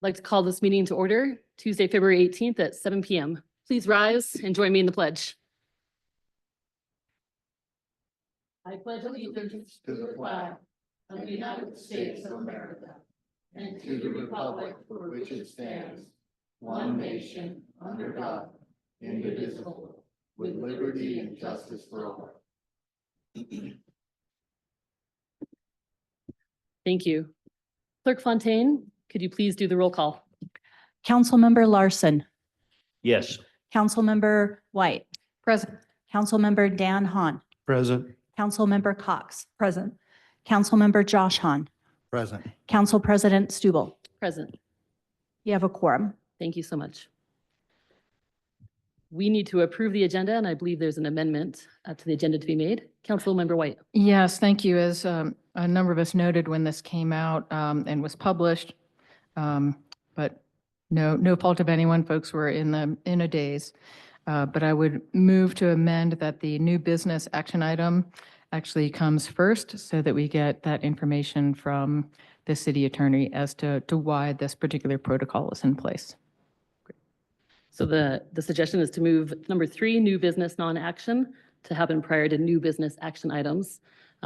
I'd like to call this meeting to order Tuesday, February 18th at 7 p.m. Please rise and join me in the pledge. I pledge allegiance to the flag of the United States of America and to the republic for which it stands, one nation, under God, indivisible, with liberty and justice for all. Thank you. Clerk Fontaine, could you please do the roll call? Councilmember Larson. Yes. Councilmember White. Present. Councilmember Dan Hahn. Present. Councilmember Cox. Present. Councilmember Josh Hahn. Present. Council President Stubble. Present. You have a quorum. Thank you so much. We need to approve the agenda, and I believe there's an amendment to the agenda to be made. Councilmember White. Yes, thank you. As a number of us noted when this came out and was published, but no fault of anyone, folks were in a daze. But I would move to amend that the new business action item actually comes first so that we get that information from the city attorney as to why this particular protocol is in place. So the suggestion is to move number 3, new business non-action, to happen prior to new business action items.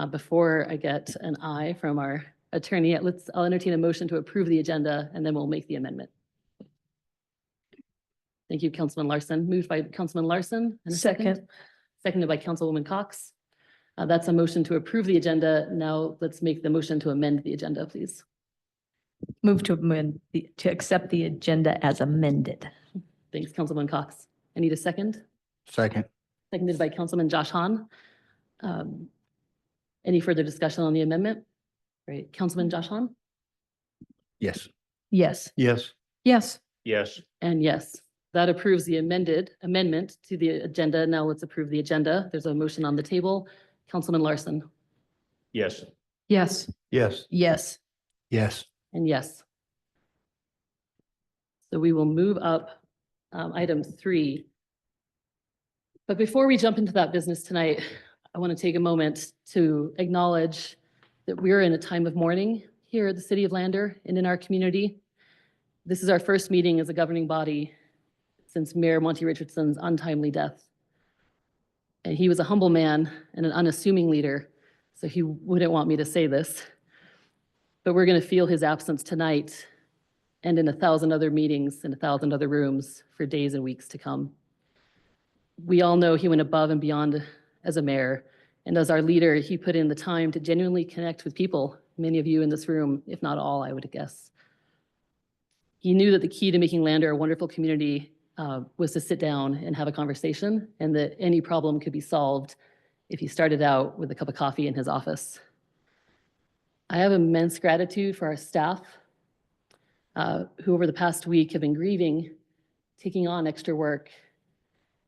Before I get an aye from our attorney, I'll entertain a motion to approve the agenda, and then we'll make the amendment. Thank you, Councilman Larson. Moved by Councilman Larson. And a second. Seconded by Councilwoman Cox. That's a motion to approve the agenda. Now let's make the motion to amend the agenda, please. Move to amend, to accept the agenda as amended. Thanks, Councilman Cox. I need a second. Second. Seconded by Councilman Josh Hahn. Any further discussion on the amendment? Great. Councilman Josh Hahn? Yes. Yes. Yes. Yes. Yes. And yes, that approves the amendment to the agenda. Now let's approve the agenda. There's a motion on the table. Councilman Larson? Yes. Yes. Yes. Yes. Yes. And yes. So we will move up item 3. But before we jump into that business tonight, I want to take a moment to acknowledge that we're in a time of mourning here at the City of Lander and in our community. This is our first meeting as a governing body since Mayor Monty Richardson's untimely death. And he was a humble man and an unassuming leader, so he wouldn't want me to say this. But we're going to feel his absence tonight and in 1,000 other meetings in 1,000 other rooms for days and weeks to come. We all know he went above and beyond as a mayor, and as our leader, he put in the time to genuinely connect with people, many of you in this room, if not all, I would guess. He knew that the key to making Lander a wonderful community was to sit down and have a conversation, and that any problem could be solved if he started out with a cup of coffee in his office. I have immense gratitude for our staff, who over the past week have been grieving, taking on extra work,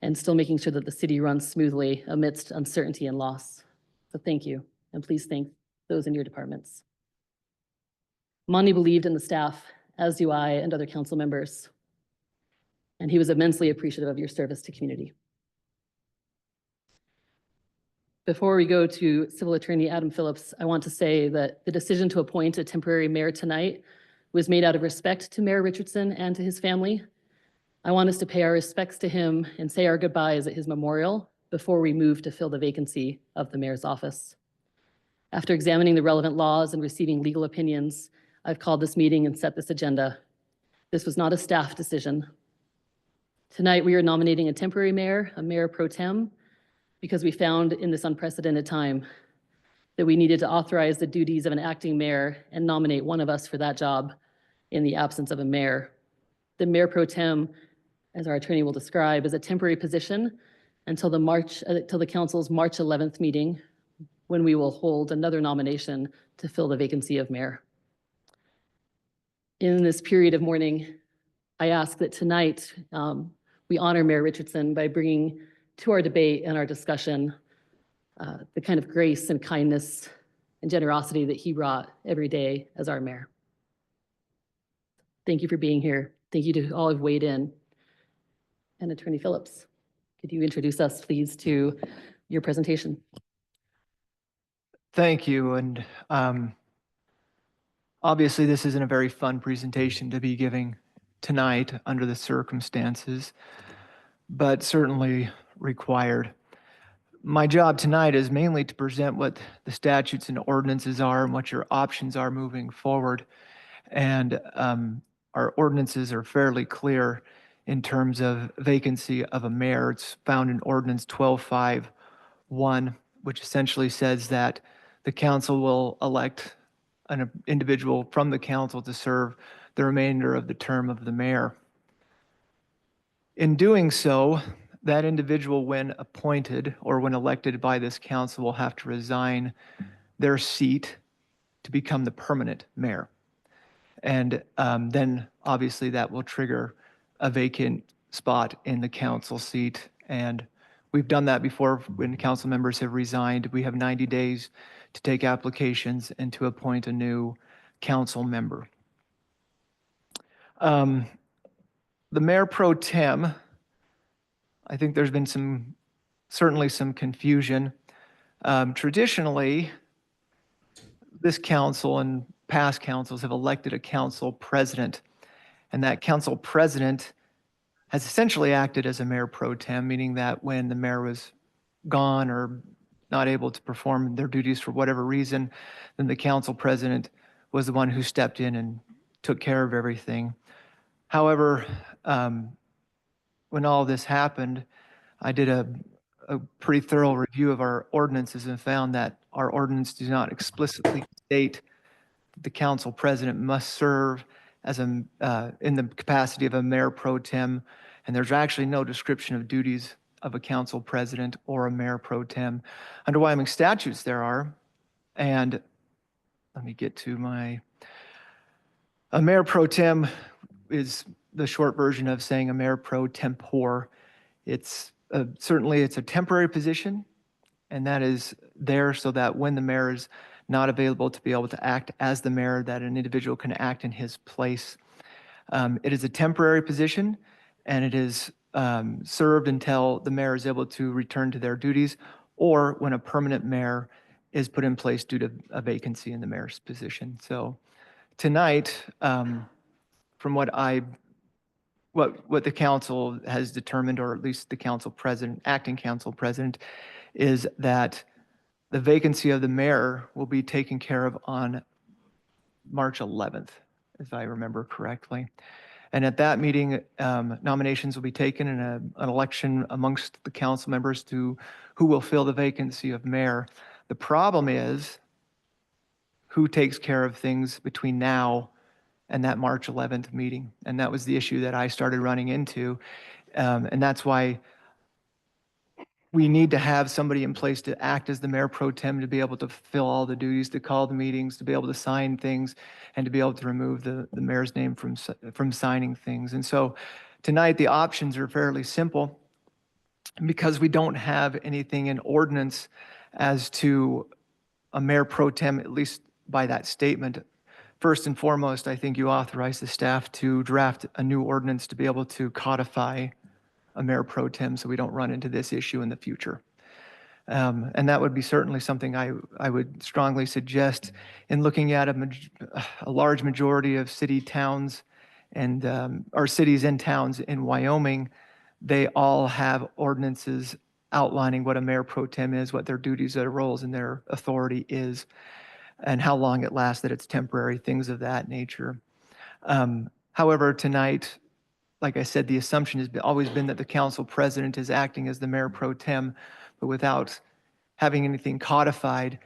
and still making sure that the city runs smoothly amidst uncertainty and loss. So thank you, and please thank those in your departments. Monty believed in the staff, as do I and other council members, and he was immensely appreciative of your service to community. Before we go to Civil Attorney Adam Phillips, I want to say that the decision to appoint a temporary mayor tonight was made out of respect to Mayor Richardson and to his family. I want us to pay our respects to him and say our goodbyes at his memorial before we move to fill the vacancy of the mayor's office. After examining the relevant laws and receiving legal opinions, I've called this meeting and set this agenda. This was not a staff decision. Tonight, we are nominating a temporary mayor, a mayor pro tem, because we found in this unprecedented time that we needed to authorize the duties of an acting mayor and nominate one of us for that job in the absence of a mayor. The mayor pro tem, as our attorney will describe, is a temporary position until the council's March 11th meeting, when we will hold another nomination to fill the vacancy of mayor. In this period of mourning, I ask that tonight we honor Mayor Richardson by bringing to our debate and our discussion the kind of grace and kindness and generosity that he brought every day as our mayor. Thank you for being here. Thank you to all who've weighed in. And Attorney Phillips, could you introduce us, please, to your presentation? Thank you. And Obviously, this isn't a very fun presentation to be giving tonight under the circumstances, but certainly required. My job tonight is mainly to present what the statutes and ordinances are and what your options are moving forward. And our ordinances are fairly clear in terms of vacancy of a mayor. It's found in Ordinance 12.5.1, which essentially says that the council will elect an individual from the council to serve the remainder of the term of the mayor. In doing so, that individual, when appointed or when elected by this council, will have to resign their seat to become the permanent mayor. And then obviously that will trigger a vacant spot in the council seat. And we've done that before when council members have resigned. We have 90 days to take applications and to appoint a new council member. The mayor pro tem, I think there's been certainly some confusion. Traditionally, this council and past councils have elected a council president, and that council president has essentially acted as a mayor pro tem, meaning that when the mayor was gone or not able to perform their duties for whatever reason, then the council president was the one who stepped in and took care of everything. However, when all this happened, I did a pretty thorough review of our ordinances and found that our ordinance do not explicitly state that the council president must serve as in the capacity of a mayor pro tem, and there's actually no description of duties of a council president or a mayor pro tem. Under Wyoming statutes there are, and let me get to a mayor pro tem is the short version of saying a mayor pro tempore. It's certainly it's a temporary position, and that is there so that when the mayor is not available to be able to act as the mayor, that an individual can act in his place. It is a temporary position, and it is served until the mayor is able to return to their duties or when a permanent mayor is put in place due to a vacancy in the mayor's position. So tonight, from what the council has determined, or at least the council president, acting council president, is that the vacancy of the mayor will be taken care of on March 11th, if I remember correctly. And at that meeting, nominations will be taken and an election amongst the council members to who will fill the vacancy of mayor. The problem is who takes care of things between now and that March 11th meeting. And that was the issue that I started running into. And that's why we need to have somebody in place to act as the mayor pro tem, to be able to fill all the duties, to call the meetings, to be able to sign things, and to be able to remove the mayor's name from signing things. And so tonight, the options are fairly simple. Because we don't have anything in ordinance as to a mayor pro tem, at least by that statement, first and foremost, I think you authorize the staff to draft a new ordinance to be able to codify a mayor pro tem so we don't run into this issue in the future. And that would be certainly something I would strongly suggest in looking at a large majority of city towns and or cities and towns in Wyoming. They all have ordinances outlining what a mayor pro tem is, what their duties, their roles, and their authority is, and how long it lasts, that it's temporary, things of that nature. However, tonight, like I said, the assumption has always been that the council president is acting as the mayor pro tem, but without having anything codified.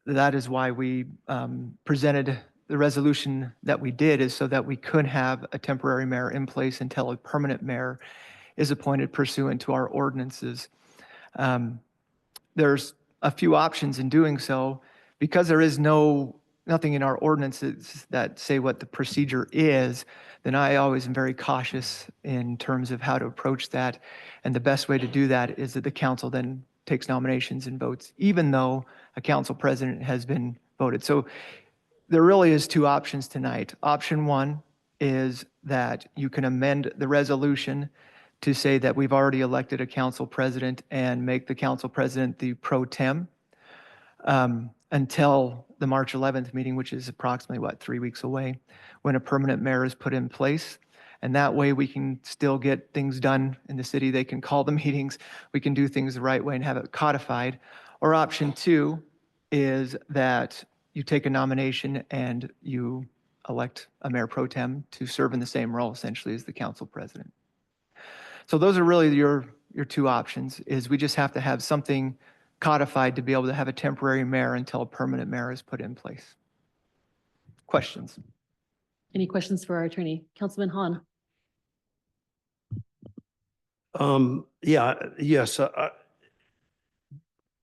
That is why we presented the resolution that we did, is so that we could have a temporary mayor in place until a permanent mayor is appointed pursuant to our ordinances. There's a few options in doing so. Because there is nothing in our ordinances that say what the procedure is, then I always am very cautious in terms of how to approach that. And the best way to do that is that the council then takes nominations and votes, even though a council president has been voted. So there really is two options tonight. Option one is that you can amend the resolution to say that we've already elected a council president and make the council president the pro tem. until the March 11th meeting, which is approximately, 3 weeks away, when a permanent mayor is put in place. And that way we can still get things done in the city. They can call the meetings. We can do things the right way and have it codified. Or option two is that you take a nomination and you elect a mayor pro tem to serve in the same role essentially as the council president. So those are really your two options, is we just have to have something codified to be able to have a temporary mayor until a permanent mayor is put in place. Questions? Any questions for our attorney? Councilman Hahn? Yes,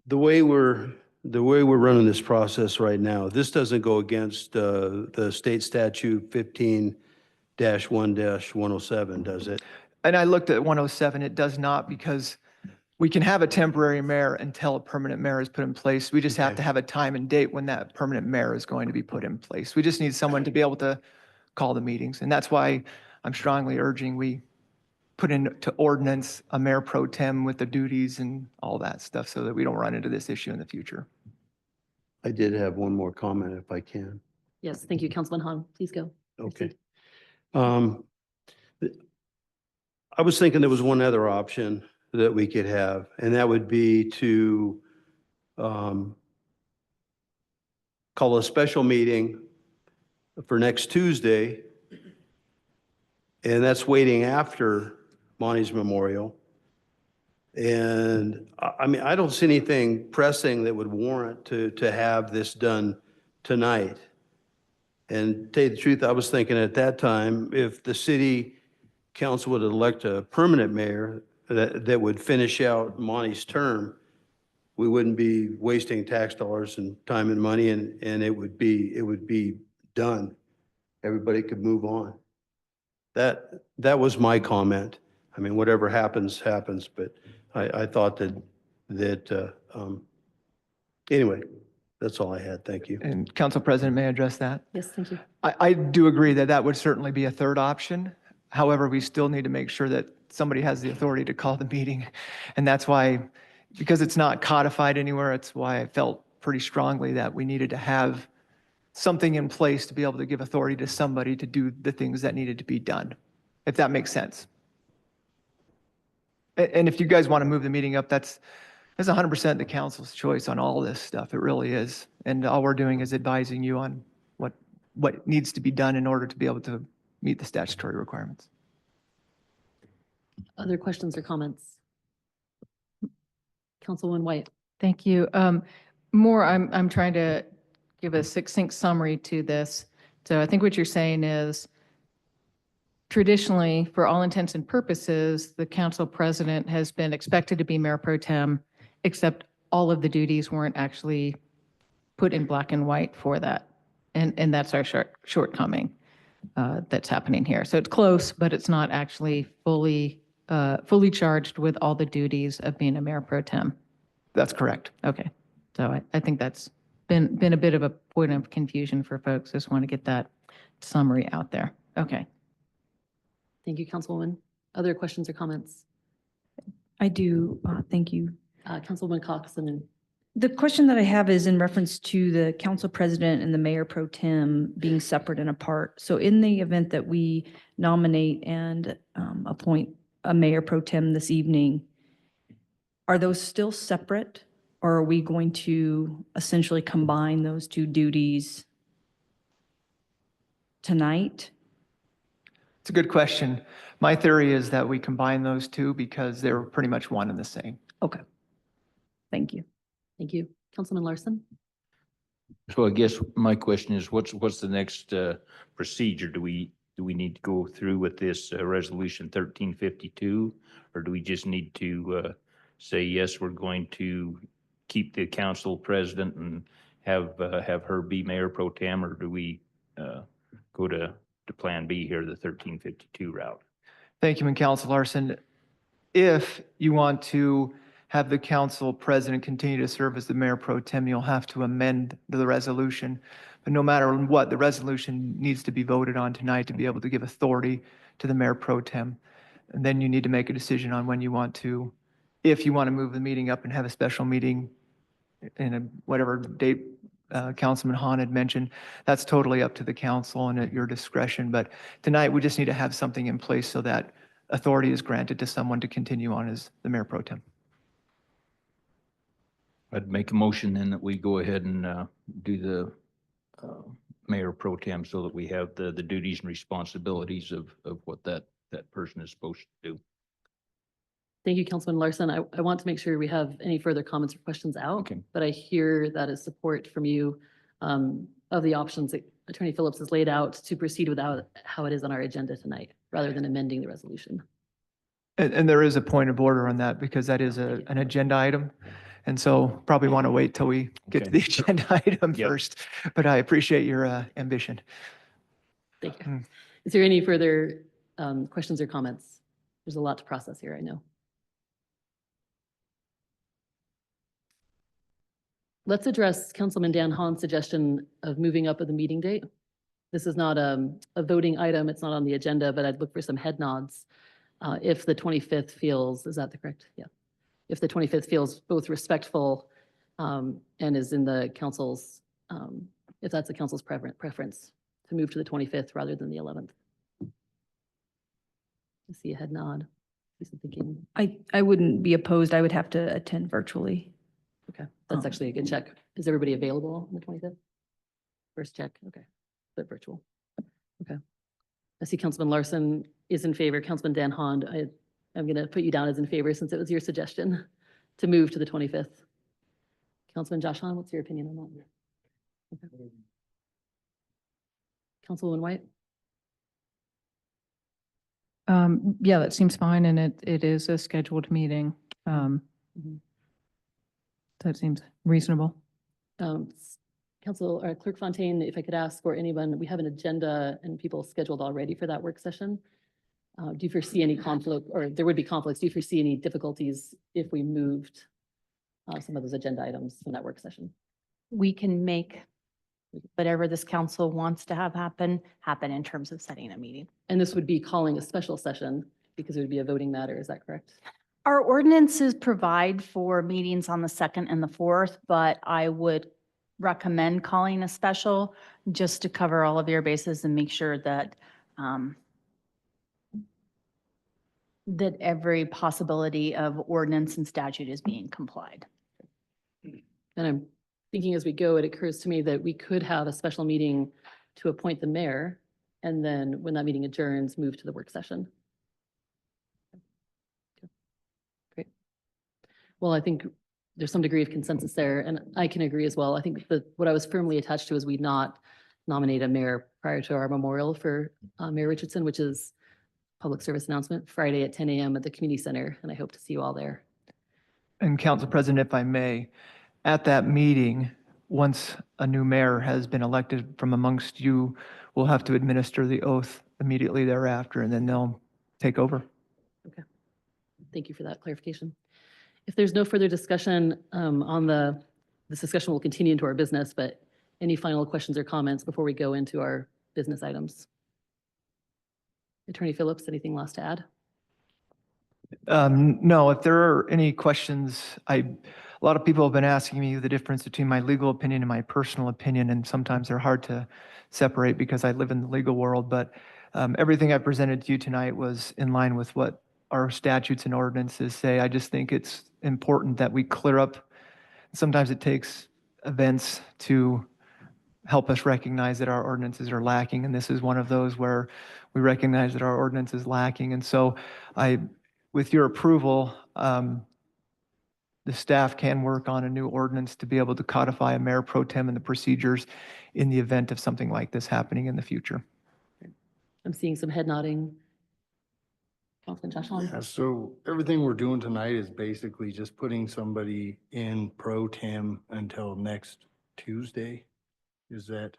the way we're running this process right now, this doesn't go against the state statute 15-1-107, does it? And I looked at 107, it does not, because we can have a temporary mayor until a permanent mayor is put in place. We just have Okay. to have a time and date when that permanent mayor is going to be put in place. We just need someone to be able to call the meetings. And that's why I'm strongly urging we put into ordinance a mayor pro tem with the duties and all that stuff so that we don't run into this issue in the future. I did have one more comment if I can. Yes, thank you, Councilman Hahn. Please go. Okay. Proceed. I was thinking there was one other option that we could have, and that would be to call a special meeting for next Tuesday, and that's waiting after Monty's memorial. And I mean, I don't see anything pressing that would warrant to have this done tonight. And to tell you the truth, I was thinking at that time, if the city council would elect a permanent mayor that would finish out Monty's term, we wouldn't be wasting tax dollars and time and money, and it would be done. Everybody could move on. That was my comment. I mean, whatever happens, happens, but I thought that anyway, that's all I had. Thank you. And Council President, may I address that? Yes, thank you. I do agree that that would certainly be a third option. However, we still need to make sure that somebody has the authority to call the meeting. And that's why, because it's not codified anywhere, it's why I felt pretty strongly that we needed to have something in place to be able to give authority to somebody to do the things that needed to be done, if that makes sense. And if you guys want to move the meeting up, that's 100% the council's choice on all this stuff. It really is. And all we're doing is advising you on what needs to be done in order to be able to meet the statutory requirements. Other questions or comments? Councilwoman White? Thank you. I'm trying to give a succinct summary to this. So I think what you're saying is traditionally, for all intents and purposes, the council president has been expected to be mayor pro tem, except all of the duties weren't actually put in black and white for that. And that's our shortcoming that's happening here. So it's close, but it's not actually fully charged with all the duties of being a mayor pro tem. That's correct. Okay. So I think that's been a bit of a point of confusion for folks. Just want to get that summary out there. Okay. Thank you, Councilwoman. Other questions or comments? I do, thank you. Councilwoman Cox and then The question that I have is in reference to the council president and the mayor pro tem being separate and apart. So in the event that we nominate and appoint a mayor pro tem this evening, are those still separate, or are we going to essentially combine those two duties tonight? It's a good question. My theory is that we combine those two because they're pretty much one and the same. Okay. Thank you. thank you. Councilman Larson? So I guess my question is, what's the next procedure? Do we need to go through with this resolution 1352? Or do we just need to say, yes, we're going to keep the council president and have her be mayor pro tem? Or do we go to plan B here, the 1352 route? Thank you, Council Larson. If you want to have the council president continue to serve as the mayor pro tem, you'll have to amend the resolution. But no matter what, the resolution needs to be voted on tonight to be able to give authority to the mayor pro tem. And then you need to make a decision on when you want to, if you want to move the meeting up and have a special meeting whatever date Councilman Hahn had mentioned, that's totally up to the council and at your discretion. But tonight, we just need to have something in place so that authority is granted to someone to continue on as the mayor pro tem. I'd make a motion then that we go ahead and do the mayor pro tem so that we have the duties and responsibilities of what that person is supposed to do. Thank you, Councilman Larson. I want to make sure we have any further comments or questions out, Okay. but I hear that is support from you of the options that Attorney Phillips has laid out to proceed without how it is on our agenda tonight, rather than amending the resolution. And there is a point of order on that because that is an agenda item. And so probably want to wait till we get to Okay. the agenda item Yep. first. But I appreciate your ambition. Thank you. Mm. Is there any further questions or comments? There's a lot to process here, I know. Let's address Councilman Dan Hahn's suggestion of moving up of the meeting date. This is not a voting item. It's not on the agenda, but I'd look for some head nods. If the 25th feels, is that the correct? Yeah. If the 25th feels both respectful and is in the council's, if that's the council's preference to move to the 25th rather than the 11th. I see a head nod. See some thinking. I wouldn't be opposed. I would have to attend virtually. Okay, that's actually a good check. Is everybody available on the 25th? First check, okay, but virtual. Okay. I see Councilman Larson is in favor. Councilman Dan Hahn, I'm going to put you down as in favor since it was your suggestion to move to the 25th. Councilman Josh Hahn, what's your opinion on that? Okay. Councilwoman White? Yeah, that seems fine, and it is a scheduled meeting. Mhm. That seems reasonable. Council or Clerk Fontaine, if I could ask for anyone, we have an agenda and people scheduled already for that work session. Do you foresee any conflict, or there would be conflicts? Do you foresee any difficulties if we moved some of those agenda items from that work session? We can make whatever this council wants to have happen in terms of setting a meeting. And this would be calling a special session because it would be a voting matter, is that correct? Our ordinances provide for meetings on the 2nd and the 4th, but I would recommend calling a special just to cover all of your bases and make sure that that every possibility of ordinance and statute is being complied. And I'm thinking as we go, it occurs to me that we could have a special meeting to appoint the mayor, and then when that meeting adjourns, move to the work session. Great. Well, I think there's some degree of consensus there, and I can agree as well. I think that what I was firmly attached to is we not nominate a mayor prior to our memorial for Mayor Richardson, which is public service announcement Friday at 10 a.m. at the community center, and I hope to see you all there. And Council President, if I may, at that meeting, once a new mayor has been elected from amongst you, we'll have to administer the oath immediately thereafter, and then they'll take over. Okay. Thank you for that clarification. If there's no further discussion on this discussion will continue into our business, but any final questions or comments before we go into our business items? Attorney Phillips, anything last to add? No, if there are any questions, a lot of people have been asking me the difference between my legal opinion and my personal opinion, and sometimes they're hard to separate because I live in the legal world, but everything I presented to you tonight was in line with what our statutes and ordinances say. I just think it's important that we clear up. Sometimes it takes events to help us recognize that our ordinances are lacking, and this is one of those where we recognize that our ordinance is lacking. And so with your approval, the staff can work on a new ordinance to be able to codify a mayor pro tem and the procedures in the event of something like this happening in the future. I'm seeing some head nodding. Councilman Josh Hahn? Yeah, so everything we're doing tonight is basically just putting somebody in pro tem until next Tuesday. Is that?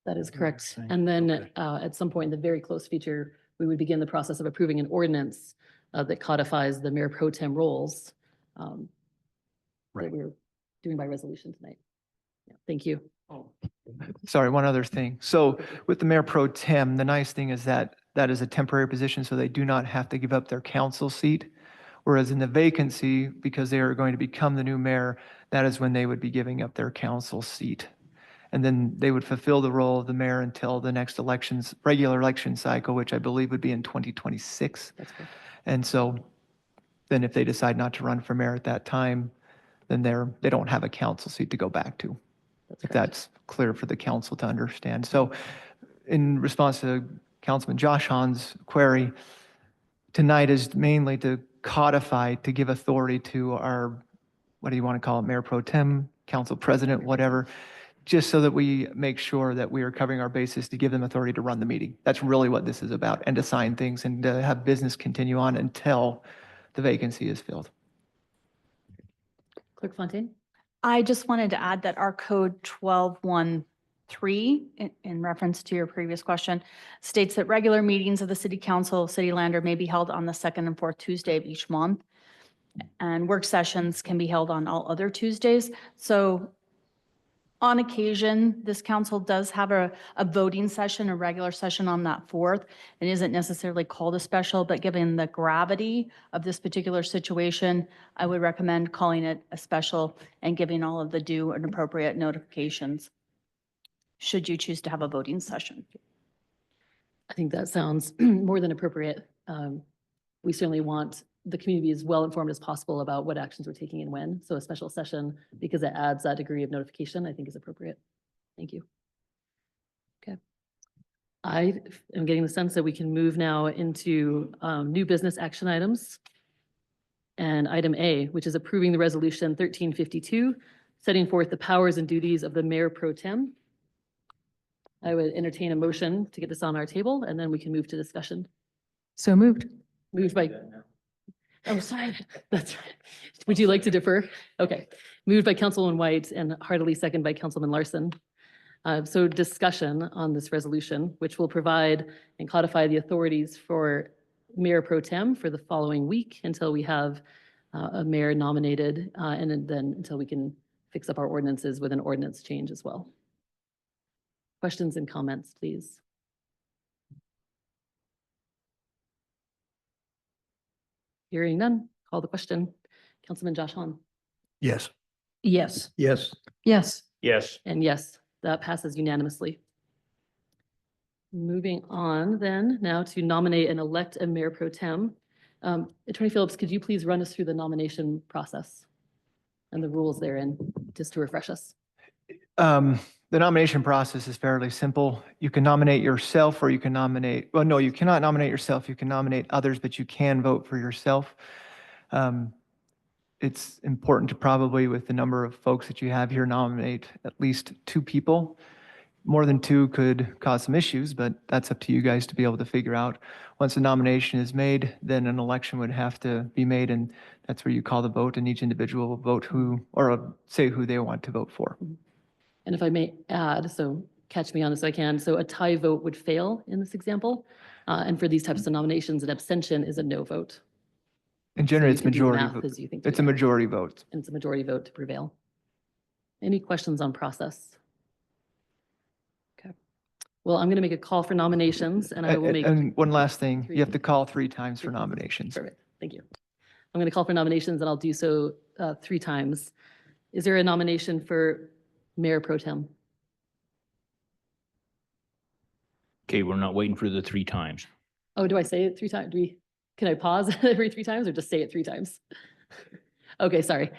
That is correct. Saying, And then okay. at some point in the very close future, we would begin the process of approving an ordinance that codifies the mayor pro tem roles that Right. we're doing by resolution tonight. Yeah, thank you. Sorry, one other thing. So with the mayor pro tem, the nice thing is that that is a temporary position, so they do not have to give up their council seat Whereas in the vacancy, because they are going to become the new mayor, that is when they would be giving up their council seat. And then they would fulfill the role of the mayor until the next elections, regular election cycle, which I believe would be in 2026. That's correct. And so then if they decide not to run for mayor at that time, then they don't have a council seat to go back to, That's if correct. that's clear for the council to understand. So in response to Councilman Josh Hahn's query, tonight is mainly to codify, to give authority to our, what do you want to call it, Mayor Pro Tem, Council President, whatever, just so that we make sure that we are covering our bases to give them authority to run the meeting. That's really what this is about, and to sign things and to have business continue on until the vacancy is filled. Clerk Fontaine? I just wanted to add that our code 1213, in reference to your previous question, states that regular meetings of the city council, city lander may be held on the second and fourth Tuesday of each month. And work sessions can be held on all other Tuesdays. So on occasion, this council does have a voting session, a regular session on that fourth. It isn't necessarily called a special, but given the gravity of this particular situation, I would recommend calling it a special and giving all of the due and appropriate notifications, should you choose to have a voting session. I think that sounds more than appropriate. We certainly want the community as well informed as possible about what actions we're taking and when. So a special session, because it adds that degree of notification, I think is appropriate. Thank you. Okay. I am getting the sense that we can move now into new business action items. And item A, which is approving the resolution 1352, setting forth the powers and duties of the mayor pro tem. I would entertain a motion to get this on our table, and then we can move to discussion. So moved. Moved by, oh, sorry, that's right. Would you like to defer? Okay. Moved by Councilman White and heartily second by Councilman Larson. So discussion on this resolution, which will provide and codify the authorities for Mayor Pro Tem for the following week until we have a mayor nominated, and then until we can fix up our ordinances with an ordinance change as well. Questions and comments, please. Hearing none, call the question. Councilman Josh Hahn. Yes. Yes. Yes. Yes. Yes. And yes, that passes unanimously. Moving on then now to nominate and elect a mayor pro tem. Attorney Phillips, could you please run us through the nomination process and the rules therein, just to refresh us? The nomination process is fairly simple. You can nominate yourself, or you can nominate, well, no, you cannot nominate yourself. You can nominate others, but you can vote for yourself. It's important to probably, with the number of folks that you have here, nominate at least 2 people. More than 2 could cause some issues, but that's up to you guys to be able to figure out. Once a nomination is made, then an election would have to be made, and that's where you call the vote, and each individual will vote who, or say who they want to vote for. And if I may add, so catch me on this if I can, so a tie vote would fail in this example. And for these types of nominations, an abstention is a no vote. And So generally, you it's can do the majority, math as you think it's a through that. majority vote. And it's a majority vote to prevail. Any questions on process? Okay. Well, I'm going to make a call for nominations, and I will make. And one last thing, 3 you have to times. call 3 times for 3 times. nominations. Perfect. Thank you. I'm going to call for nominations, and I'll do so 3 times. Is there a nomination for Mayor Pro Tem? Okay, we're not waiting for the 3 times. Oh, do I say it 3 times? Can I pause every 3 times or just say it 3 times? Okay, sorry.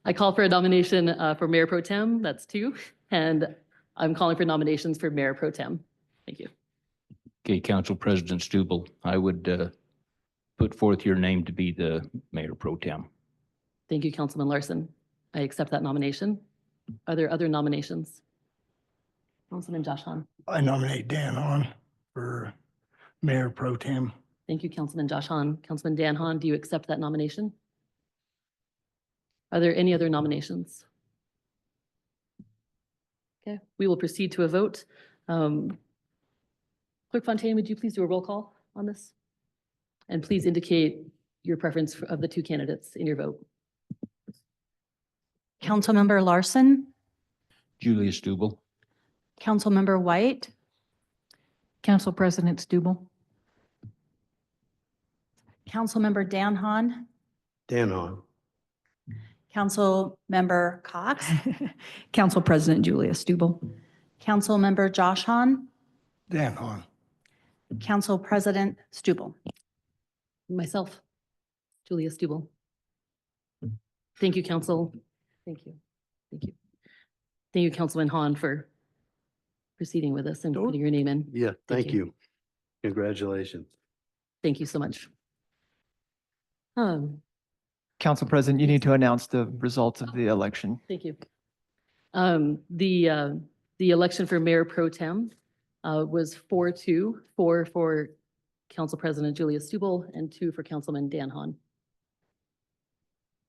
I call for a nomination for Mayor Pro Tem. That's 2. And I'm calling for nominations for Mayor Pro Tem. Thank you. Okay, Council President Stubble, I would put forth your name to be the mayor pro tem. Thank you, Councilman Larson. I accept that nomination. Are there other nominations? Councilman Josh Hahn. I nominate Dan Hahn for mayor pro tem. Thank you, Councilman Josh Hahn. Councilman Dan Hahn, do you accept that nomination? Are there any other nominations? Okay, we will proceed to a vote. Clerk Fontaine, would you please do a roll call on this? And please indicate your preference of the 2 candidates in your vote. Councilmember Larson, Julia Stubble. Councilmember White, Council President Stubble. Councilmember Dan Hahn, Dan Hahn. Council Member Cox, Council President Julia Stubble. Council Member Josh Hahn, Dan Hahn. Council President Stubble. Myself, Julia Stubble. Thank you, council. Thank you. Thank you. Thank you, Councilman Hahn, for proceeding with us and putting your name in. Yeah, Thank thank you. you. Congratulations. Thank you so much. Council President, you need to announce the results of the election. Thank you. The election for Mayor Pro Tem was 4-2, 4 for Council President Julia Stubble and 2 for Councilman Dan Hahn.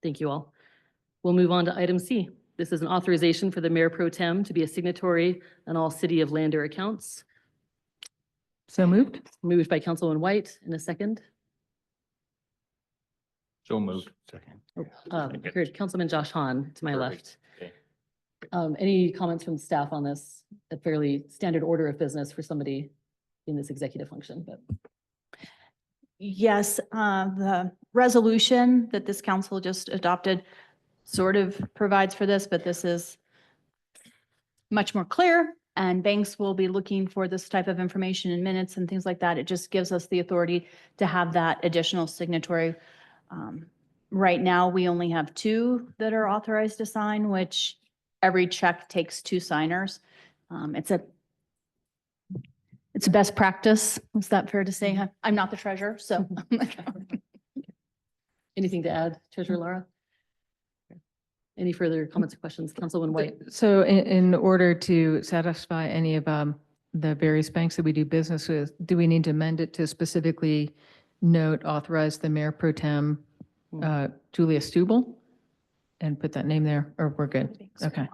Thank you all. We'll move on to item C. This is an authorization for the Mayor Pro Tem to be a signatory on all City of Lander accounts. So moved? Moved by Councilman White in a second. So moved. Second. Heard Councilman Josh Hahn to my left. Okay. Any comments from staff on this? A fairly standard order of business for somebody in this executive function, but. Yes, the resolution that this council just adopted sort of provides for this, but this is much more clear, and banks will be looking for this type of information in minutes and things like that. It just gives us the authority to have that additional signatory. Right now, we only have 2 that are authorized to sign, which every check takes 2 signers. It's a best practice. Is that fair to say? I'm not the treasurer, so. Anything to add, Treasurer Lara? Any further comments or questions? Councilman White? So in order to satisfy any of the various banks that we do business with, do we need to amend it to specifically note authorize the Mayor Pro Tem Julia Stubble and put that name there, or we're good? Okay.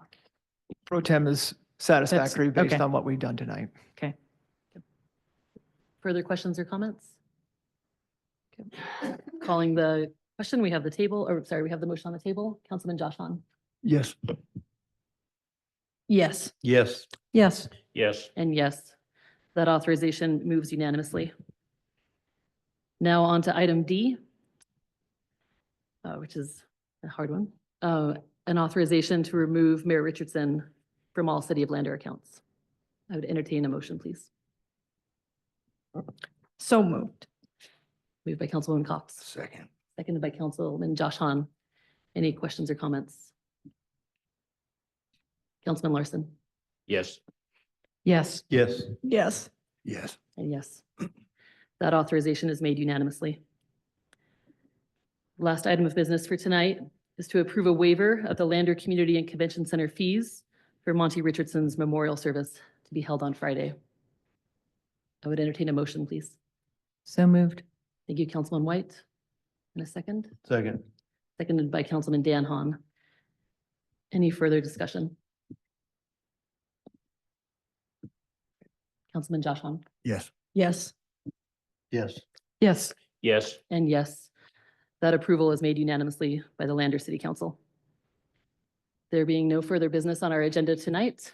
Pro tem is satisfactory based okay. on what we've done tonight. Okay. Further questions or comments? Okay. Calling the question, we have the table, or sorry, we have the motion on the table. Councilman Josh Hahn. Yes. Yes. Yes. Yes. Yes. And yes, that authorization moves unanimously. Now on to item D, which is a hard one. An authorization to remove Mayor Richardson from all City of Lander accounts. I would entertain a motion, please. So moved. Moved by Councilwoman Cox, Second. seconded by Councilman Josh Hahn. Any questions or comments? Councilman Larson? Yes. Yes. Yes. Yes. Yes. And yes, that authorization is made unanimously. Last item of business for tonight is to approve a waiver of the Lander Community and Convention Center fees for Monty Richardson's memorial service to be held on Friday. I would entertain a motion, please. So moved. Thank you, Councilman White. In a second, Second. seconded by Councilman Dan Hahn. Any further discussion? Councilman Josh Hahn. Yes. Yes. Yes. Yes. Yes. And yes, that approval is made unanimously by the Lander City Council. There being no further business on our agenda tonight,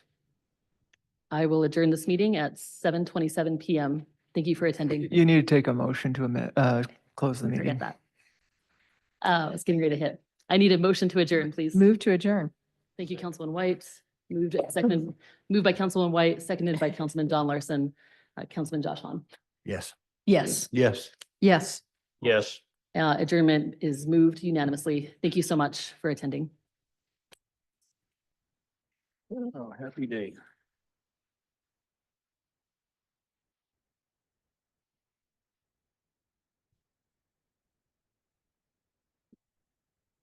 I will adjourn this meeting at 7:27 PM. Thank you for attending. You need to take a motion to close the Forget meeting. that. I was getting ready to hit. I need a motion to adjourn, please. Move to adjourn. Thank you, Councilman White. Moved by Councilman White, seconded by Councilman Don Larson. Councilman Josh Hahn. Yes. Yes. Yes. Yes. Yes. Adjournment is moved unanimously. Thank you so much for attending. Oh, happy day.